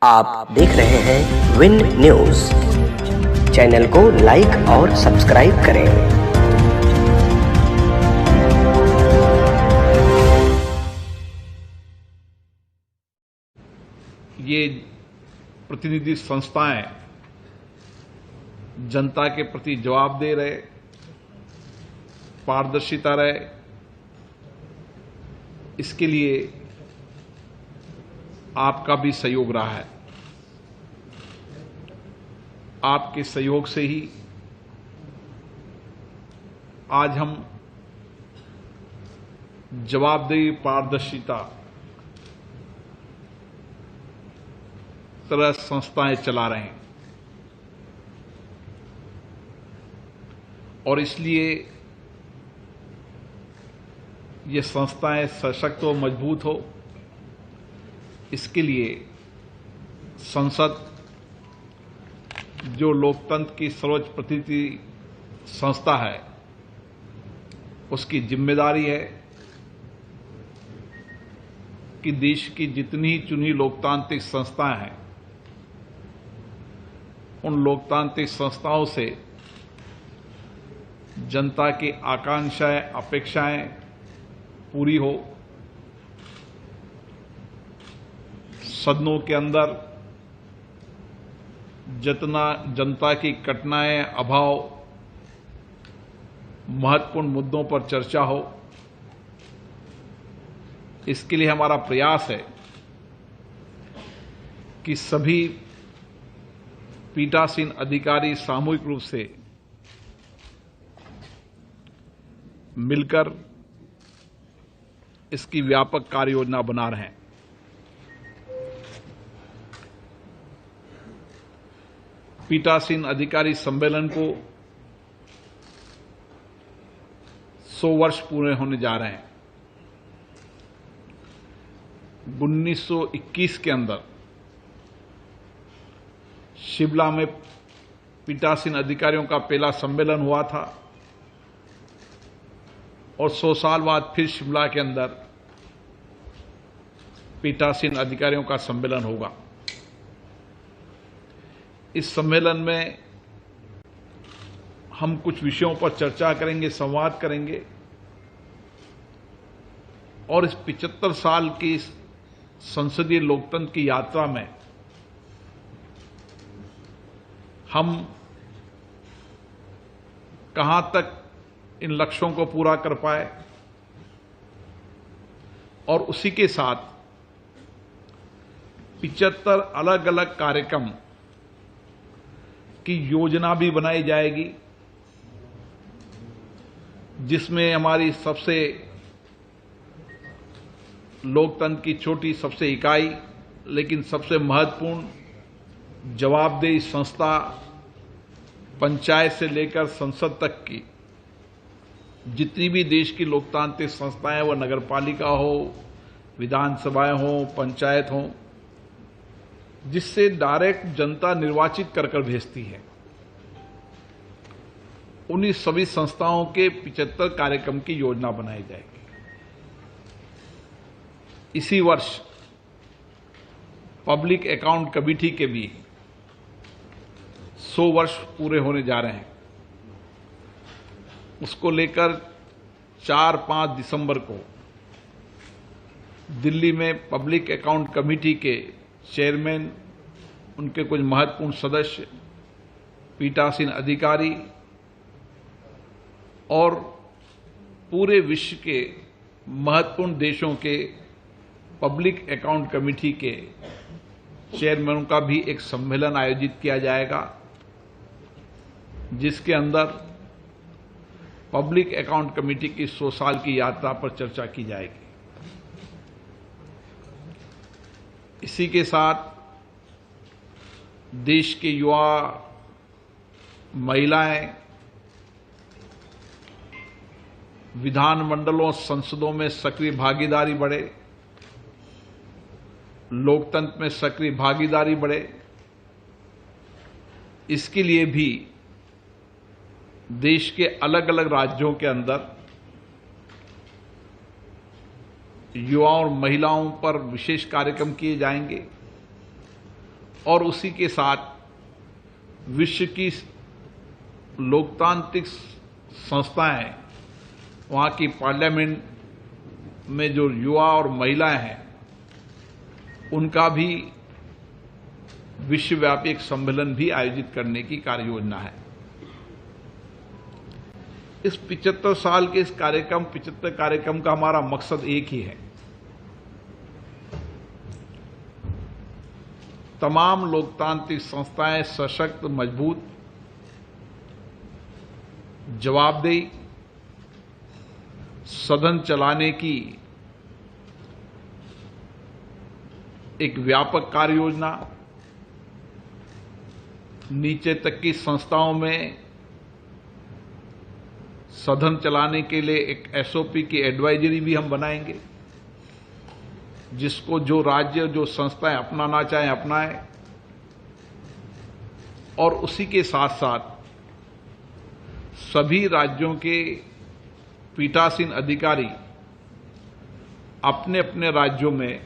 आप देख रहे हैं विन न्यूज। चैनल को लाइक और सब्सक्राइब करें। ये प्रतिनिधि संस्थाएं जनता के प्रति जवाब दे रहे, पारदर्शिता रहे, इसके लिए आपका भी सहयोग रहा है। आपके सहयोग से ही आज हम जवाबदेही, पारदर्शिता तरह संस्थाएं चला रहे हैं और इसलिए ये संस्थाएं सशक्त हो, मजबूत हो, इसके लिए संसद जो लोकतंत्र की सर्वोच्च प्रतिनिधि संस्था है, उसकी जिम्मेदारी है कि देश की जितनी चुनी लोकतांत्रिक संस्थाएं हैं, उन लोकतांत्रिक संस्थाओं से जनता की आकांक्षाएं, अपेक्षाएं पूरी हो। सदनों के अंदर जितना जनता की कठिनाइयां, अभाव, महत्वपूर्ण मुद्दों पर चर्चा हो, इसके लिए हमारा प्रयास है कि सभी पीठासीन अधिकारी सामूहिक रूप से मिलकर इसकी व्यापक कार्य योजना बना रहे हैं। पीठासीन अधिकारी सम्मेलन को 100 वर्ष पूरे होने जा रहे हैं। 1921 के अंदर शिमला में पीठासीन अधिकारियों का पहला सम्मेलन हुआ था और 100 साल बाद फिर शिमला के अंदर पीठासीन अधिकारियों का सम्मेलन होगा। इस सम्मेलन में हम कुछ विषयों पर चर्चा करेंगे, संवाद करेंगे और इस 75 साल की संसदीय लोकतंत्र की यात्रा में हम कहां तक इन लक्ष्यों को पूरा कर पाए और उसी के साथ 75 अलग अलग कार्यक्रम की योजना भी बनाई जाएगी, जिसमें हमारी सबसे लोकतंत्र की छोटी सबसे इकाई लेकिन सबसे महत्वपूर्ण जवाबदेही संस्था पंचायत से लेकर संसद तक की जितनी भी देश की लोकतांत्रिक संस्थाएं, वह नगरपालिका हो, विधानसभाएं हो, पंचायत हो, जिससे डायरेक्ट जनता निर्वाचित कर भेजती है, उन्हीं सभी संस्थाओं के 75 कार्यक्रम की योजना बनाई जाएगी। इसी वर्ष पब्लिक अकाउंट कमेटी के भी 100 वर्ष पूरे होने जा रहे हैं। उसको लेकर 4-5 दिसंबर को दिल्ली में पब्लिक अकाउंट कमेटी के चेयरमैन, उनके कुछ महत्वपूर्ण सदस्य, पीठासीन अधिकारी और पूरे विश्व के महत्वपूर्ण देशों के पब्लिक अकाउंट कमेटी के चेयरमैनों का भी एक सम्मेलन आयोजित किया जाएगा, जिसके अंदर पब्लिक अकाउंट कमेटी की 100 साल की यात्रा पर चर्चा की जाएगी। इसी के साथ देश के युवा, महिलाएं विधानमंडलों, संसदों में सक्रिय भागीदारी बढ़े, लोकतंत्र में सक्रिय भागीदारी बढ़े, इसके लिए भी देश के अलग अलग राज्यों के अंदर युवाओं और महिलाओं पर विशेष कार्यक्रम किए जाएंगे और उसी के साथ विश्व की लोकतांत्रिक संस्थाएं, वहां की पार्लियामेंट में जो युवा और महिलाएं हैं, उनका भी विश्वव्यापी एक सम्मेलन भी आयोजित करने की कार्य योजना है। इस 75 साल के इस 75 कार्यक्रम का हमारा मकसद एक ही है, तमाम लोकतांत्रिक संस्थाएं सशक्त, मजबूत, जवाबदेही, सदन चलाने की एक व्यापक कार्य योजना, नीचे तक की संस्थाओं में सदन चलाने के लिए एक एसओपी की एडवाइजरी भी हम बनाएंगे, जिसको जो राज्य, जो संस्थाएं अपनाना चाहें अपनाएं, और उसी के साथ साथ सभी राज्यों के पीठासीन अधिकारी अपने अपने राज्यों में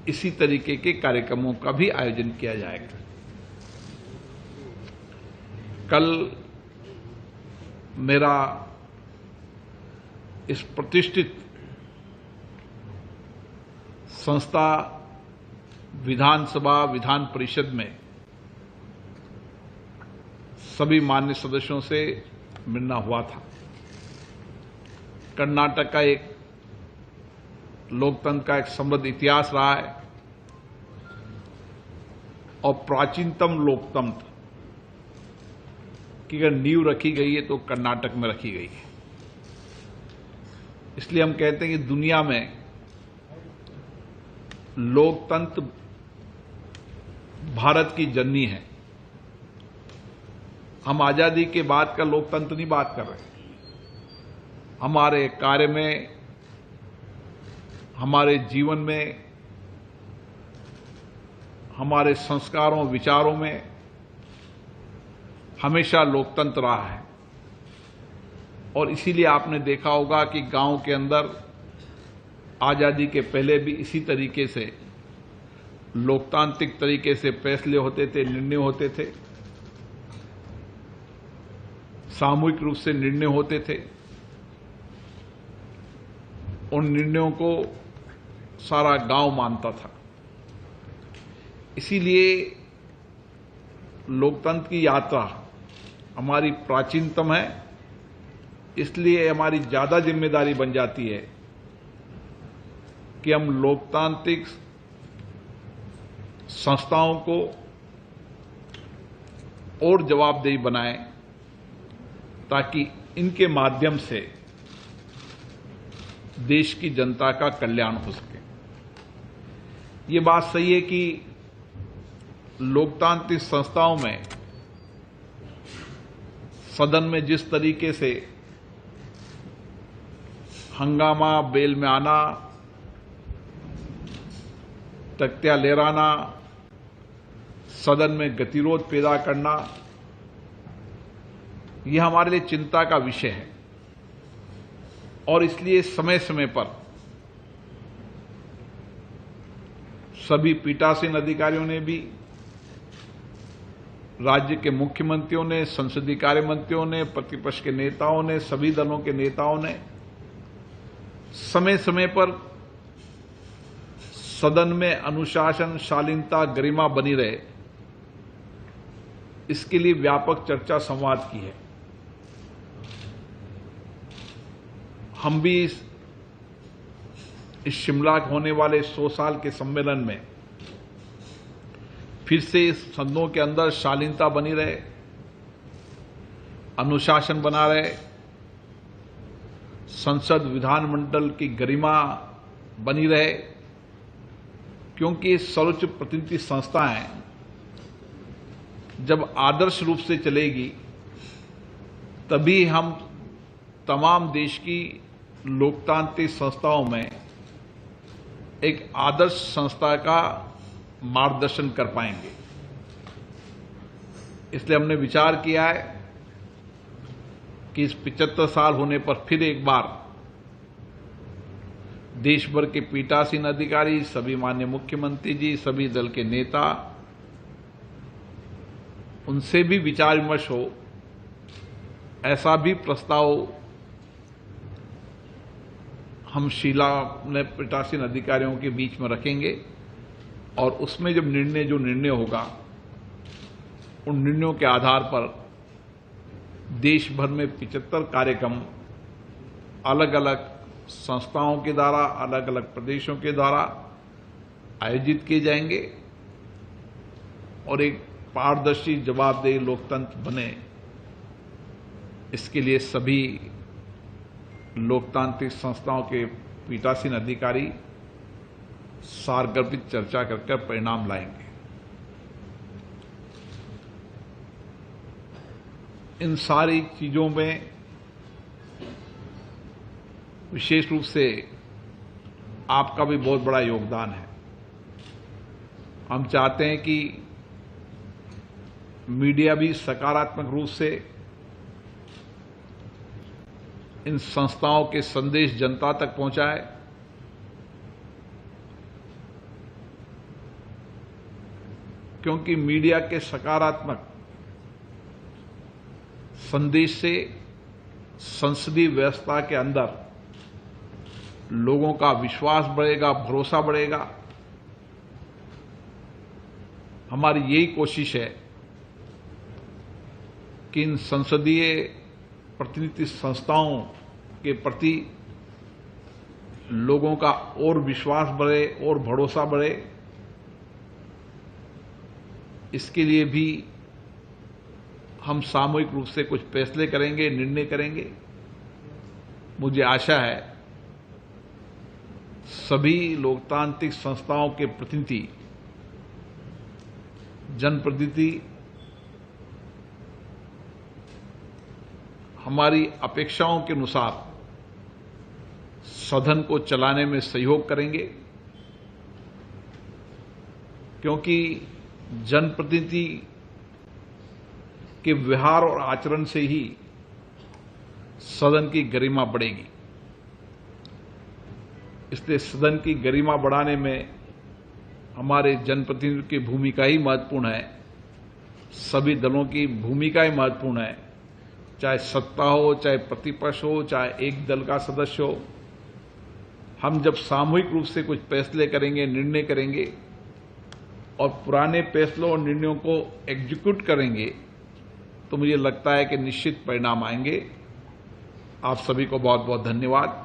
इसी तरीके के कार्यक्रमों का भी आयोजन किया जाएगा। कल मेरा इस प्रतिष्ठित संस्था विधानसभा विधान परिषद में सभी मान्य सदस्यों से मिलना हुआ था। कर्नाटक का एक लोकतंत्र का एक समृद्ध इतिहास रहा है और प्राचीनतम लोकतंत्र की अगर नींव रखी गई है तो कर्नाटक में रखी गई है। इसलिए हम कहते हैं कि दुनिया में लोकतंत्र भारत की जननी है। हम आजादी के बाद का लोकतंत्र नहीं बात कर रहे। हमारे कार्य में, हमारे जीवन में, हमारे संस्कारों, विचारों में हमेशा लोकतंत्र रहा है। और इसीलिए आपने देखा होगा कि गांव के अंदर आजादी के पहले भी इसी तरीके से लोकतांत्रिक तरीके से फैसले होते थे, निर्णय होते थे, सामूहिक रूप से निर्णय होते थे। उन निर्णयों को सारा गांव मानता था। इसीलिए लोकतंत्र की यात्रा हमारी प्राचीनतम है। इसलिए हमारी ज्यादा जिम्मेदारी बन जाती है कि हम लोकतांत्रिक संस्थाओं को और जवाबदेही बनाएं, ताकि इनके माध्यम से देश की जनता का कल्याण हो सके। ये बात सही है कि लोकतांत्रिक संस्थाओं में सदन में जिस तरीके से हंगामा, बेल में आना, तख्तियां लहराना, सदन में गतिरोध पैदा करना, यह हमारे लिए चिंता का विषय है। और इसलिए समय समय पर सभी पीठासीन अधिकारियों ने भी, राज्य के मुख्यमंत्रियों ने, संसदीय कार्य मंत्रियों ने, प्रतिपक्ष के नेताओं ने, सभी दलों के नेताओं ने समय समय पर सदन में अनुशासन, शालीनता, गरिमा बनी रहे, इसके लिए व्यापक चर्चा, संवाद की है। हम भी इस शिमला होने वाले 100 साल के सम्मेलन में फिर से इस सदनों के अंदर शालीनता बनी रहे, अनुशासन बना रहे, संसद विधानमंडल की गरिमा बनी रहे, क्योंकि सर्वोच्च प्रतिनिधि संस्थाएं जब आदर्श रूप से चलेगी तभी हम तमाम देश की लोकतांत्रिक संस्थाओं में एक आदर्श संस्था का मार्गदर्शन कर पाएंगे। इसलिए हमने विचार किया है कि इस 75 साल होने पर फिर एक बार देश भर के पीठासीन अधिकारी, सभी माननीय मुख्यमंत्री जी, सभी दल के नेता, उनसे भी विचार विमर्श हो, ऐसा भी प्रस्ताव हम शीला ने पीठासीन अधिकारियों के बीच में रखेंगे और उसमें जब जो निर्णय होगा, उन निर्णयों के आधार पर देश भर में 75 कार्यक्रम अलग अलग संस्थाओं के द्वारा, अलग अलग प्रदेशों के द्वारा आयोजित किए जाएंगे और एक पारदर्शी जवाबदेही लोकतंत्र बने, इसके लिए सभी लोकतांत्रिक संस्थाओं के पीठासीन अधिकारी सारगर्भित चर्चा कर परिणाम लाएंगे। इन सारी चीजों में विशेष रूप से आपका भी बहुत बड़ा योगदान है। हम चाहते हैं कि मीडिया भी सकारात्मक रूप से इन संस्थाओं के संदेश जनता तक पहुंचाए, क्योंकि मीडिया के सकारात्मक संदेश से संसदीय व्यवस्था के अंदर लोगों का विश्वास बढ़ेगा, भरोसा बढ़ेगा। हमारी यही कोशिश है कि इन संसदीय प्रतिनिधि संस्थाओं के प्रति लोगों का और विश्वास बढ़े और भरोसा बढ़े। इसके लिए भी हम सामूहिक रूप से कुछ फैसले करेंगे, निर्णय करेंगे। मुझे आशा है सभी लोकतांत्रिक संस्थाओं के प्रतिनिधि, जनप्रतिनिधि हमारी अपेक्षाओं के अनुसार सदन को चलाने में सहयोग करेंगे, क्योंकि जनप्रतिनिधि के व्यवहार और आचरण से ही सदन की गरिमा बढ़ेगी। इसलिए सदन की गरिमा बढ़ाने में हमारे जनप्रतिनिधियों की भूमिका ही महत्वपूर्ण है, सभी दलों की भूमिका ही महत्वपूर्ण है, चाहे सत्ता हो, चाहे प्रतिपक्ष हो, चाहे एक दल का सदस्य हो। हम जब सामूहिक रूप से कुछ फैसले करेंगे, निर्णय करेंगे और पुराने फैसलों और निर्णयों को एग्जीक्यूट करेंगे, तो मुझे लगता है कि निश्चित परिणाम आएंगे। आप सभी को बहुत बहुत धन्यवाद।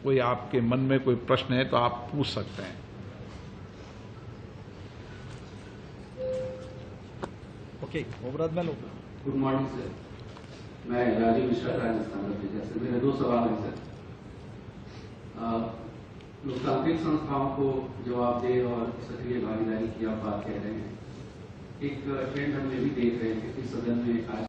कोई आपके मन में कोई प्रश्न है तो आप पूछ सकते हैं। Okay, overall good morning sir, मैं राजीव मिश्रा राजस्थान से। मेरे दो सवाल हैं सर। लोकतांत्रिक संस्थाओं को जवाबदेह और सक्रिय भागीदारी की आप बात कह रहे हैं। एक ट्रेंड हम ये भी देख रहे हैं कि सदन में आज